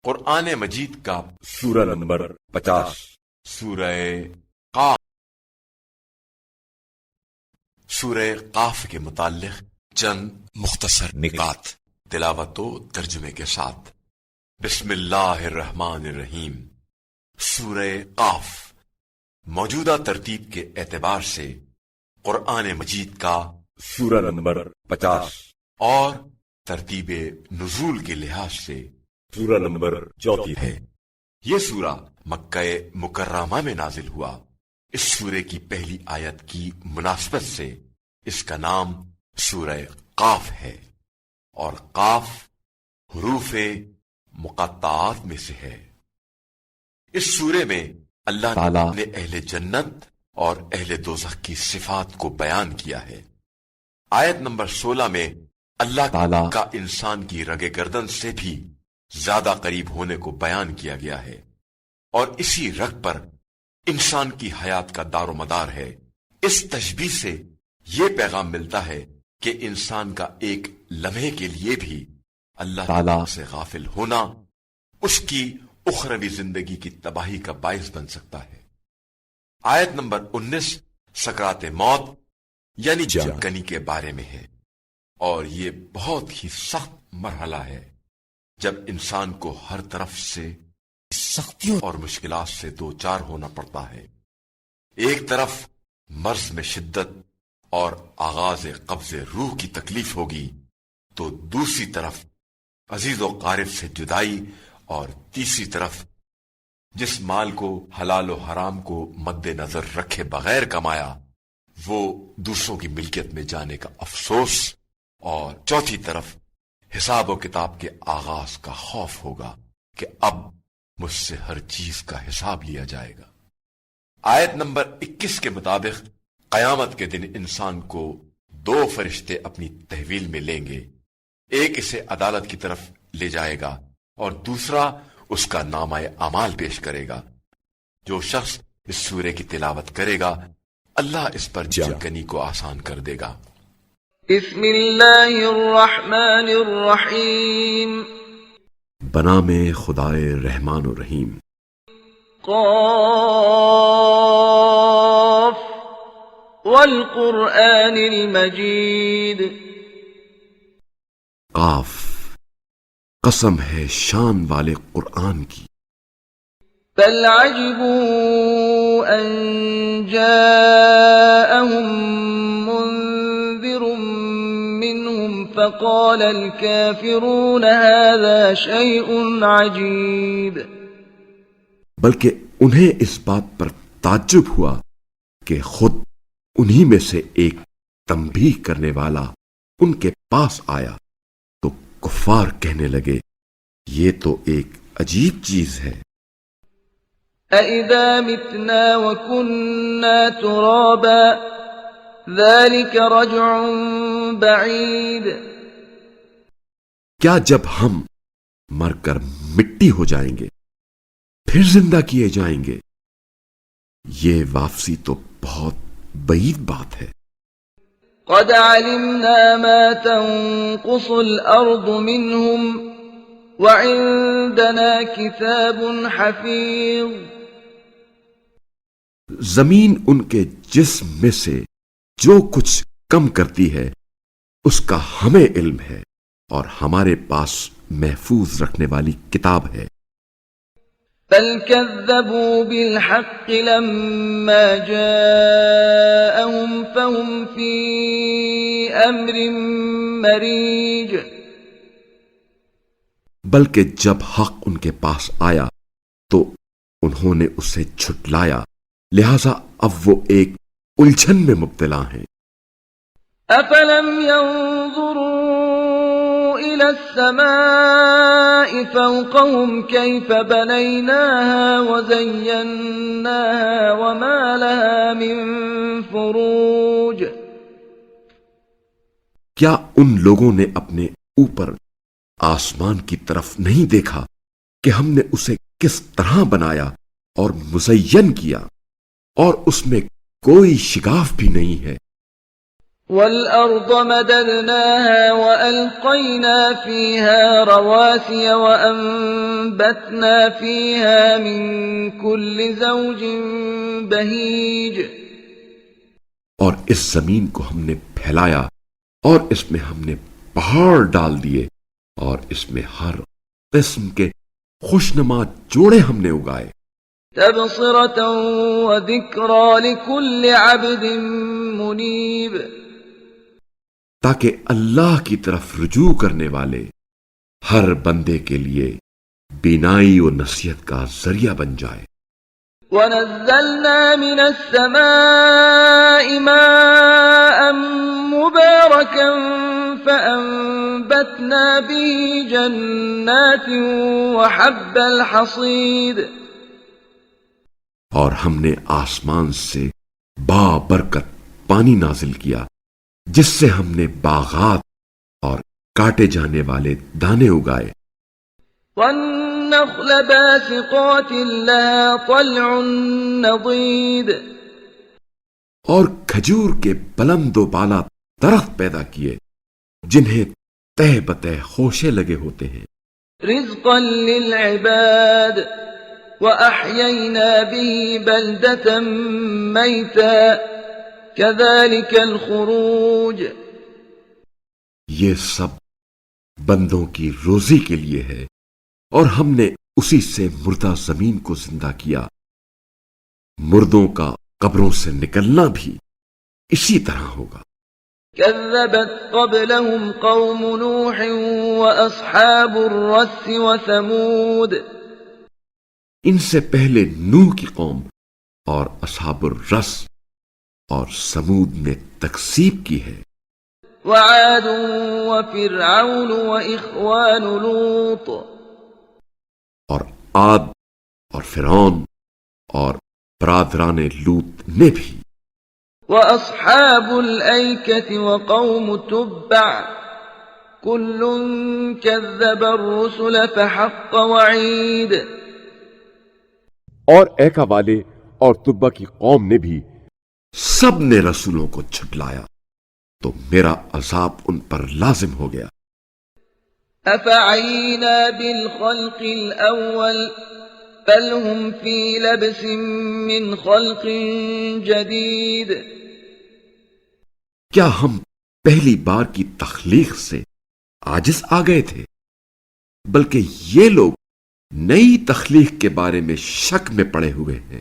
قرآن مجید کا سورہ نمبر 50 سورہ قاف سورہ قاف کے متعلق چند مختصر نکات تلاوت و ترجمے کے ساتھ۔ بسم اللہ الرحمن الرحیم۔ سورہ قاف موجودہ ترتیب کے اعتبار سے قرآن مجید کا سورہ نمبر 50 اور ترتیب نزول کے لحاظ سے سورہ نمبر 34 ہے۔ یہ سورہ مکہ مکرمہ میں نازل ہوا۔ اس سورے کی پہلی آیت کی مناسبت سے اس کا نام سورہ قاف ہے، اور قاف حروف مقطعات میں سے ہے۔ اس سورے میں اللہ تعالیٰ نے اہل جنت اور اہل دوزخ کی صفات کو بیان کیا ہے۔ آیت نمبر 16 میں اللہ تعالیٰ کا انسان کی رگ گردن سے بھی زیادہ قریب ہونے کو بیان کیا گیا ہے، اور اسی رگ پر انسان کی حیات کا دار و مدار ہے۔ اس تشبیہ سے یہ پیغام ملتا ہے کہ انسان کا ایک لمحے کے لیے بھی اللہ تعالیٰ سے غافل ہونا اس کی اخروی زندگی کی تباہی کا باعث بن سکتا ہے۔ آیت نمبر 19 سکرات موت یعنی جان کنی کے بارے میں ہے، اور یہ بہت ہی سخت مرحلہ ہے جب انسان کو ہر طرف سے سختیوں اور مشکلات سے دوچار ہونا پڑتا ہے۔ ایک طرف مرض میں شدت اور آغاز قبض روح کی تکلیف ہوگی، تو دوسری طرف عزیز و قارب سے جدائی، اور تیسری طرف جس مال کو حلال و حرام کو مد نظر رکھے بغیر کمایا وہ دوسروں کی ملکیت میں جانے کا افسوس، اور چوتھی طرف حساب و کتاب کے آغاز کا خوف ہوگا کہ اب مجھ سے ہر چیز کا حساب لیا جائے گا۔ آیت نمبر 21 کے مطابق قیامت کے دن انسان کو دو فرشتے اپنی تحویل میں لیں گے، ایک اسے عدالت کی طرف لے جائے گا اور دوسرا اس کا نامہ اعمال پیش کرے گا۔ جو شخص اس سورے کی تلاوت کرے گا اللہ اس پر جان کنی کو آسان کر دے گا۔ بسم اللہ الرحمن الرحیم۔ بنام خدائے رحمان و رحیم۔ قاف والقرآن المجید۔ قاف قسم ہے شان والے قرآن کی۔ بل عجبوا ان جاءهم منذر منهم فقال الكافرون هذا شيء عجيب۔ بلکہ انہیں اس بات پر تعجب ہوا کہ خود انہی میں سے ایک تنبیہ کرنے والا ان کے پاس آیا تو کفار کہنے لگے یہ تو ایک عجیب چیز ہے۔ أَإِذَا مِتْنَا وَكُنَّا تُرَابًا ذَلِكَ رَجْعٌ بَعِيدٌ۔ کیا جب ہم مر کر مٹی ہو جائیں گے پھر زندہ کیے جائیں گے؟ یہ واپسی تو بہت بعید بات ہے۔ قَدْ عَلِمْنَا مَا تَنقُصُ الْأَرْضُ مِنْهُمْ وَعِندَنَا كِتَابٌ حَفِيظٌ۔ زمین ان کے جسم میں سے جو کچھ کم کرتی ہے اس کا ہمیں علم ہے، اور ہمارے پاس محفوظ رکھنے والی کتاب ہے۔ بل كذبوا بالحق لما جاءهم فهم في أمر مريج۔ بلکہ جب حق ان کے پاس آیا تو انہوں نے اسے جھٹلایا، لہذا اب وہ ایک الجھن میں مبتلا ہیں۔ أفلم ينظروا إلى السماء فوقهم كيف بنيناها وزيناها وما لها من فروج۔ کیا ان لوگوں نے اپنے اوپر آسمان کی طرف نہیں دیکھا کہ ہم نے اسے کس طرح بنایا اور مزین کیا، اور اس میں کوئی شگاف بھی نہیں ہے۔ والأرض مددناها وألقينا فيها رواسي وأنبتنا فيها من كل زوج بهيج اور اس زمین کو ہم نے پھیلایا اور اس میں ہم نے پہاڑ ڈال دیے اور اس میں ہر قسم کے خوشنما جوڑے ہم نے اگائے تبصرة وذكرى لكل عبد منيب تاکہ اللہ کی طرف رجوع کرنے والے ہر بندے کے لیے بینائی و نصیحت کا ذریعہ بن جائے ونزلنا من السماء ماء مباركا فأنبتنا به جنات وحب الحصيد اور ہم نے آسمان سے بابرکت پانی نازل کیا جس سے ہم نے باغات اور کاٹے جانے والے دانے اگائے والنخل باسقات لها طلع نضيد اور کھجور کے بلند و بالا درخت پیدا کیے جنہیں تہ بتہ خوشے لگے ہوتے ہیں رزقا للعباد وأحيينا به بلدة ميتا كذلك الخروج یہ سب بندوں کی روزی کے لیے ہے اور ہم نے اسی سے مردہ زمین کو زندہ کیا مردوں کا قبروں سے نکلنا بھی اسی طرح ہوگا كذبت قبلهم قوم نوح وأصحاب الرس وثمود ان سے پہلے نوح کی قوم اور اصحاب الرس اور سمود نے تکذیب کی ہے وعاد وفرعون وإخوان لوط اور عاد اور فرعون اور برادران لوط نے بھی وأصحاب الأيكة وقوم تبع كل كذب الرسل فحق وعيد اور ایکا والے اور تبا کی قوم نے بھی سب نے رسولوں کو جھٹلایا تو میرا عذاب ان پر لازم ہو گیا أفعينا بالخلق الأول بل هم في لبس من خلق جديد کیا ہم پہلی بار کی تخلیق سے عاجز آ گئے تھے بلکہ یہ لوگ نئی تخلیق کے بارے میں شک میں پڑے ہوئے ہیں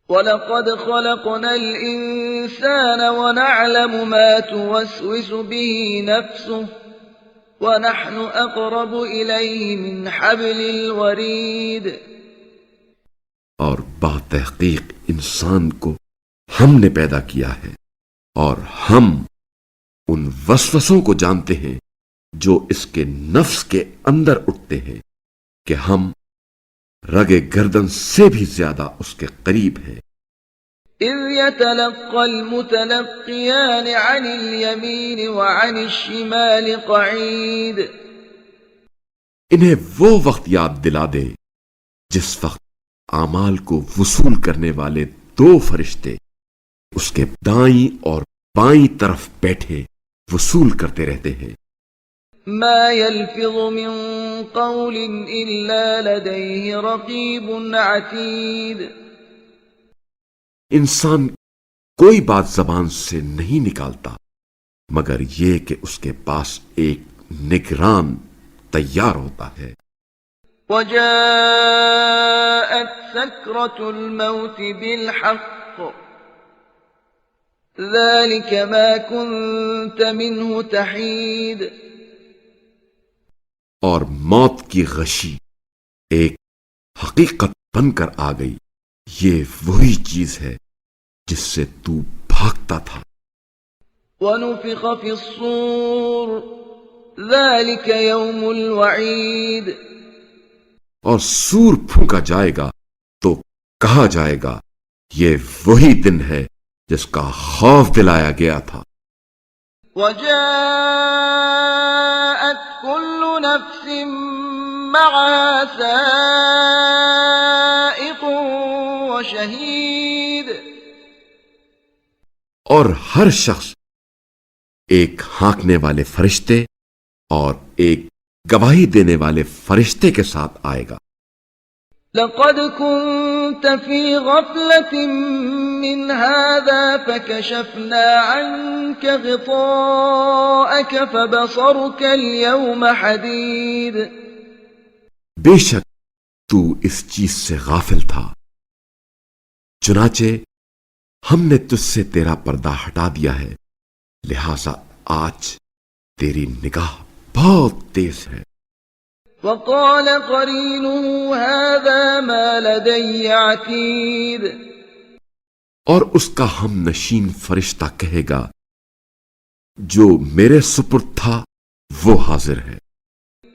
وَلَقَدْ خَلَقْنَا الْإِنسَانَ وَنَعْلَمُ مَا تُوَسْوِسُ بِهِ نَفْسُهُ وَنَحْنُ أَقْرَبُ إِلَيْهِ مِنْ حَبْلِ الْوَرِيدِ اور باتحقیق انسان کو ہم نے پیدا کیا ہے اور ہم ان وسوسوں کو جانتے ہیں جو اس کے نفس کے اندر اٹھتے ہیں کہ ہم رگ گردن سے بھی زیادہ اس کے قریب ہیں إِذْ يَتَلَقَّى الْمُتَلَقِّيَانِ عَنِ الْيَمِينِ وَعَنِ الشِّمَالِ قَعِيدٌ انہیں وہ وقت یاد دلا دے جس وقت اعمال کو وصول کرنے والے دو فرشتے اس کے دائیں اور بائیں طرف بیٹھے وصول کرتے رہتے ہیں ما يلفظ من قول إلا لديه رقيب عتيد انسان کوئی بات زبان سے نہیں نکالتا مگر یہ کہ اس کے پاس ایک نگران تیار ہوتا ہے وجاءت سكرة الموت بالحق ذلك ما كنت منه تحيد اور موت کی غشی ایک حقیقت بن کر آ گئی یہ وہی چیز ہے جس سے تو بھاگتا تھا ونفخ في الصور ذلك يوم الوعيد اور سور پھونکا جائے گا تو کہا جائے گا یہ وہی دن ہے جس کا خوف دلایا گیا تھا وجاءت كل نفس معها سائق وشهيد اور ہر شخص ایک ہانکنے والے فرشتے اور ایک گواہی دینے والے فرشتے کے ساتھ آئے گا۔ لقد كنت في غفلة من هذا فكشفنا عنك غطاءك فبصرك اليوم حديد۔ بے شک تو اس چیز سے غافل تھا، چنانچہ ہم نے تجھ سے تیرا پردہ ہٹا دیا ہے، لہذا آج تیری نگاہ بہت تیز ہے۔ وقال قرينه هذا ما لدي عتيد۔ اور اس کا ہم نشین فرشتہ کہے گا جو میرے سپرد تھا وہ حاضر ہے۔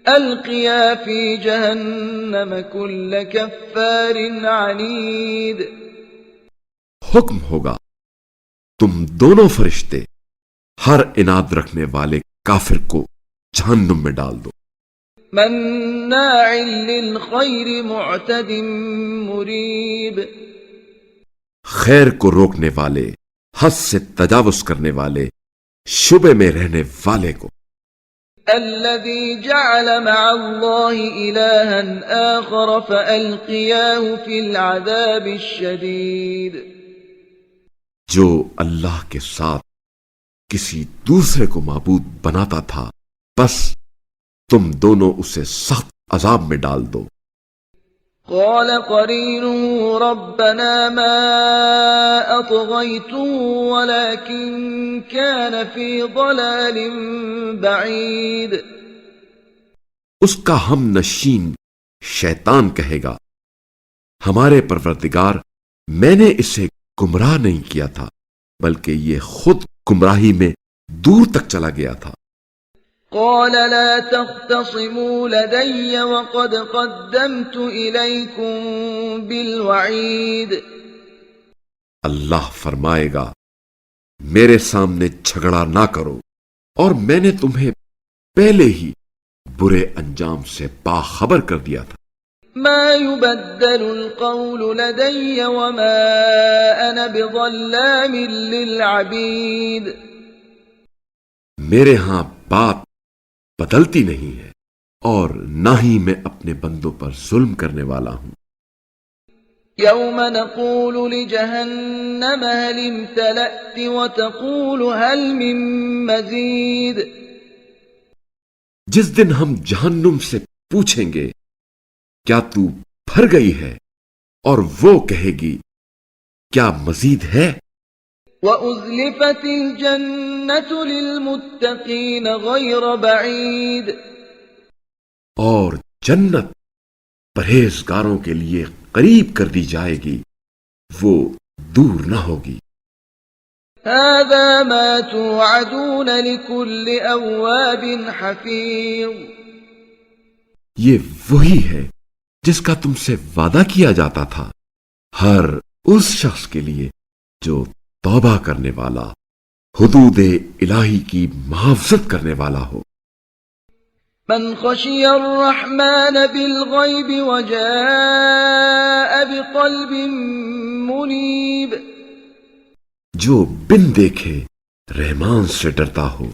القيا في جهنم كل كفار عنيد۔ حکم ہوگا تم دونوں فرشتے ہر اناد رکھنے والے کافر کو جہنم میں ڈال دو۔ مناع للخير معتد مريب۔ خیر کو روکنے والے، حد سے تجاوز کرنے والے، شبے میں رہنے والے کو۔ الذي جعل مع الله إلها آخر فألقياه في العذاب الشديد۔ جو اللہ کے ساتھ کسی دوسرے کو معبود بناتا تھا، بس تم دونوں اسے سخت عذاب میں ڈال دو۔ قال قرينه ربنا ما أطغيته ولكن كان في ضلال بعيد۔ اس کا ہم نشین شیطان کہے گا ہمارے پروردگار، میں نے اسے گمراہ نہیں کیا تھا بلکہ یہ خود گمراہی میں دور تک چلا گیا تھا۔ قال لا تختصموا لدي وقد قدمت إليكم بالوعيد۔ اللہ فرمائے گا میرے سامنے جھگڑا نہ کرو، اور میں نے تمہیں پہلے ہی برے انجام سے باخبر کر دیا تھا۔ ما يبدل القول لدي وما أنا بظلام للعبيد۔ میرے ہاں بات بدلتی نہیں ہے اور نہ ہی میں اپنے بندوں پر ظلم کرنے والا ہوں۔ يوم نقول لجهنم هل امتلأت وتقول هل من مزيد۔ جس دن ہم جہنم سے پوچھیں گے کیا تو بھر گئی ہے، اور وہ کہے گی کیا مزید ہے۔ وَأُزْلِفَتِ الْجَنَّةُ لِلْمُتَّقِينَ غَيْرَ بَعِيدٍ۔ اور جنت پرہیزگاروں کے لیے قریب کر دی جائے گی، وہ دور نہ ہوگی۔ هَذَا مَا تُوعَدُونَ لِكُلِّ أَوَّابٍ حَفِيظٍ۔ یہ وہی ہے جس کا تم سے وعدہ کیا جاتا تھا، ہر اس شخص کے لیے جو توبہ کرنے والا، حدود الہی کی محافظت کرنے والا ہو۔ من خشی الرحمن بالغیب وجاء بقلب منیب۔ جو بن دیکھے رحمان سے ڈرتا ہو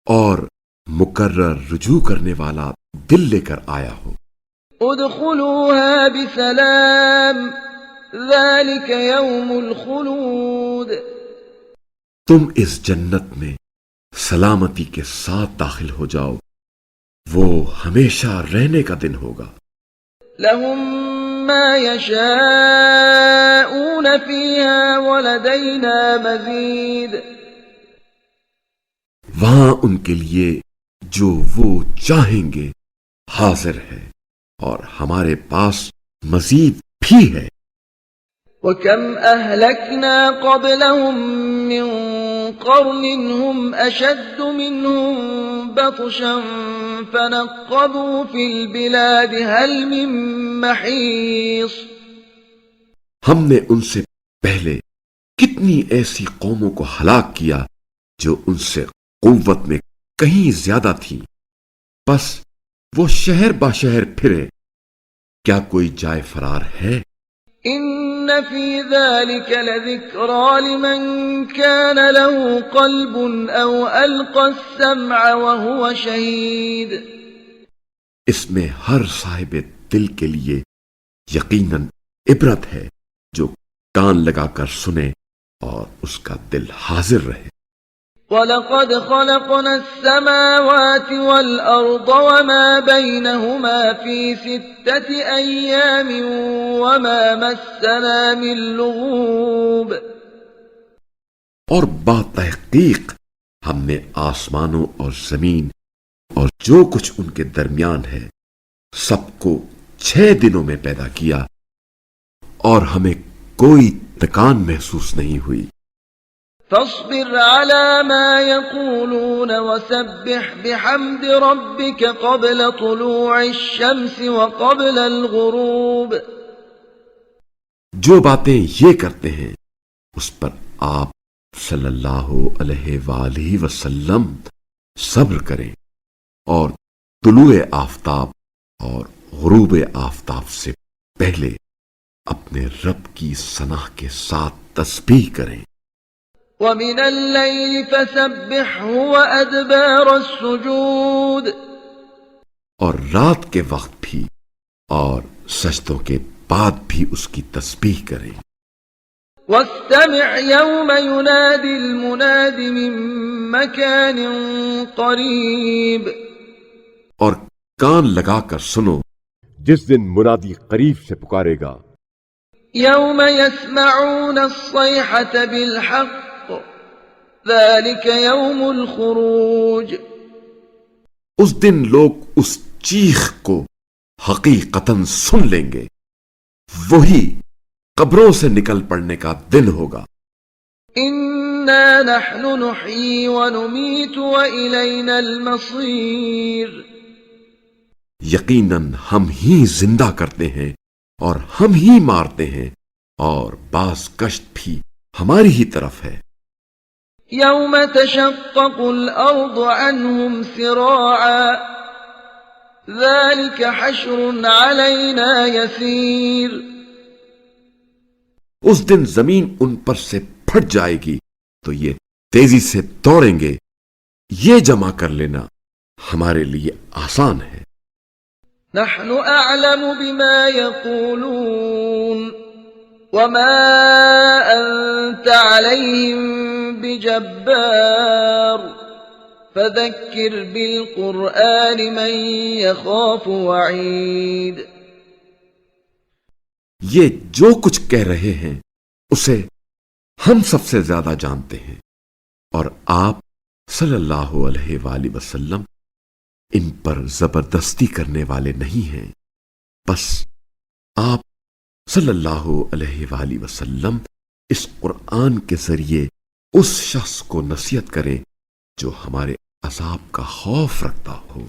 اور مقرر رجوع کرنے والا دل لے کر آیا ہو۔ ادخلوها بسلام ذلك يوم الخلود۔ تم اس جنت میں سلامتی کے ساتھ داخل ہو جاؤ، وہ ہمیشہ رہنے کا دن ہوگا۔ لهم ما يشاءون فيها ولدينا مزيد۔ وہاں ان کے لیے جو وہ چاہیں گے حاضر ہے، اور ہمارے پاس مزید بھی ہے۔ وَكَمْ أَهْلَكْنَا قَبْلَهُمْ مِنْ قَرْنٍ هُمْ أَشَدُّ مِنْهُمْ بَطْشًا فَنَقَّبُوا فِي الْبِلَادِ هَلْ مِنْ مَحِيصٍ۔ ہم نے ان سے پہلے کتنی ایسی قوموں کو ہلاک کیا جو ان سے قوت میں کہیں زیادہ تھی، بس وہ شہر با شہر پھرے، کیا کوئی جائے فرار ہے؟ إِنَّ إن في ذلك لذكرى لمن كان له قلب أو ألقى السمع وهو شهيد. اس میں ہر صاحب دل کے لیے یقیناً عبرت ہے جو کان لگا کر سنے اور اس کا دل حاضر رہے. وَلَقَدْ خَلَقْنَا السَّمَاوَاتِ وَالْأَرْضَ وَمَا بَيْنَهُمَا فِي 6 أَيَّامٍ وَمَا مَسَّنَا مِن لُغُوبٍ. اور باتحقیق ہم نے آسمانوں اور زمین اور جو کچھ ان کے درمیان ہے سب کو 6 دنوں میں پیدا کیا اور ہمیں کوئی تکان محسوس نہیں ہوئی. فاصبر على ما يقولون وسبح بحمد ربك قبل طلوع الشمس وقبل الغروب. جو باتیں یہ کرتے ہیں اس پر آپ صلی اللہ علیہ وآلہ وسلم صبر کریں اور طلوع آفتاب اور غروب آفتاب سے پہلے اپنے رب کی ثنا کے ساتھ تسبیح کریں. وَمِنَ اللَّيْلِ فَسَبِّحْهُ وَأَدْبَارَ السُّجُودِ. اور رات کے وقت بھی اور سجدوں کے بعد بھی اس کی تسبیح کریں. وَاسْتَمِعْ يَوْمَ يُنَادِ الْمُنَادِ مِن مَّكَانٍ قَرِيبٍ. اور کان لگا کر سنو جس دن منادی قریب سے پکارے گا. يَوْمَ يَسْمَعُونَ الصَّيْحَةَ بِالْحَقِّ ذَلِكَ يَوْمُ الْخُرُوجِ. اس دن لوگ اس چیخ کو حقیقتاً سن لیں گے. وہی قبروں سے نکل پڑنے کا دن ہوگا. إِنَّا نَحْنُ نُحْيِي وَنُمِيتُ وَإِلَيْنَا الْمَصِيرُ. یقیناً ہم ہی زندہ کرتے ہیں اور ہم ہی مارتے ہیں اور باز گشت بھی ہماری ہی طرف ہے. يَوْمَ تَشَقَّقُ الْأَرْضُ عَنْهُمْ سِرَاعًا ذَلِكَ حَشْرٌ عَلَيْنَا يَسِيرٌ. اس دن زمین ان پر سے پھٹ جائے گی تو یہ تیزی سے دوڑیں گے. یہ جمع کر لینا ہمارے لیے آسان ہے. نحن أعلم بما يقولون وما أنت عليهم بجبار فذكر بالقرآن من يخاف وعيد. یہ جو کچھ کہہ رہے ہیں اسے ہم سب سے زیادہ جانتے ہیں اور آپ صلی اللہ علیہ وآلہ وسلم ان پر زبردستی کرنے والے نہیں ہیں. بس آپ صلی اللہ علیہ وآلہ وسلم اس قرآن کے ذریعے اس شخص کو نصیحت کریں جو ہمارے عذاب کا خوف رکھتا ہو.